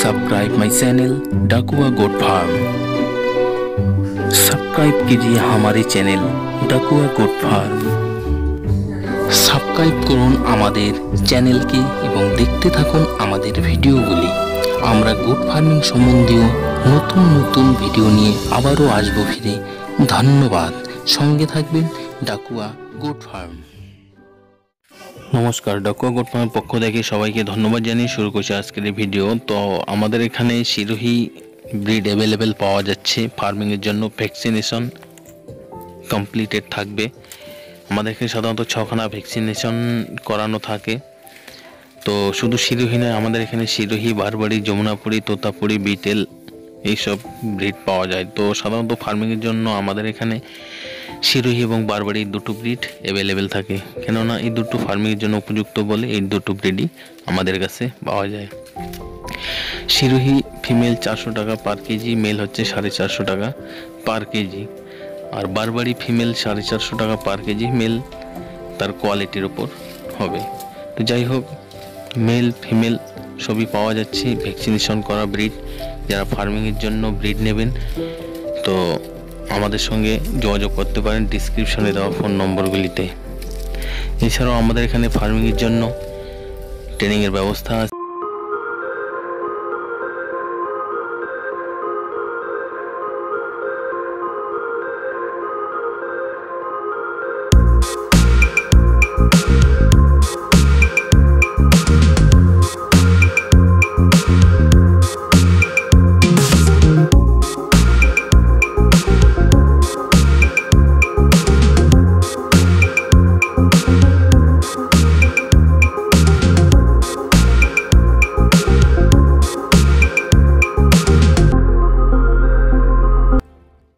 Subscribe my channel Dakua goat farm. Subscribe कीजिए हमारे channel Dakua goat farm. Subscribe করুন আমাদের চ্যানেলকে এবং দেখতে থাকুন আমাদের ভিডিওগুলি। আমরা গোট ফার্মিং সম্বন্ধীয় নতুন নতুন ভিডিও নিয়ে আবারও আসবো ফিরে। ধন্যবাদ, সঙ্গে থাকবেন ডাকুয়া গোট ফার্ম। নমস্কার, ডাকুয়া গোট ফার্মের পক্ষ থেকে সবাইকে ধন্যবাদ জানিয়ে শুরু করছি আজকের এই ভিডিও। তো আমাদের এখানে সিরোহি ব্রিড অ্যাভেলেবেল পাওয়া যাচ্ছে। ফার্মিংয়ের জন্য ভ্যাকসিনেশন কমপ্লিটেড থাকবে। আমাদের এখানে সাধারণত 6খানা ভ্যাকসিনেশন করানো থাকে। তো শুধু সিরোহি নয়, আমাদের এখানে সিরোহি, বারবাড়ি, যমুনাপুরি, তোতাপুরি, বিটেল এইসব ব্রিড পাওয়া যায়। তো সাধারণত ফার্মিংয়ের জন্য আমাদের এখানে সিরোহি এবং বারবাড়ি দুটো ব্রিড অ্যাভেলেবেল থাকে, কেননা এই দুটো ফার্মিংয়ের জন্য উপযুক্ত বলে এই দুটো ব্রিডই আমাদের কাছে পাওয়া যায়। সিরোহি ফিমেল 400 টাকা পার কেজি, মেল হচ্ছে 450 টাকা পার কেজি। আর বারবাড়ি ফিমেল 450 টাকা পার কেজি, মেল তার কোয়ালিটির ওপর হবে। তো যাই হোক, মেল ফিমেল সবই পাওয়া যাচ্ছে, ভ্যাকসিনেশন করা ব্রিড। যারা ফার্মিংয়ের জন্য ব্রিড নেবেন তো আমাদের সঙ্গে যোগাযোগ করতে পারেন ডিসক্রিপশনে দেওয়া ফোন নম্বরগুলিতে। এছাড়াও আমাদের এখানে ফার্মিংয়ের জন্য ট্রেনিংয়ের ব্যবস্থা আছে।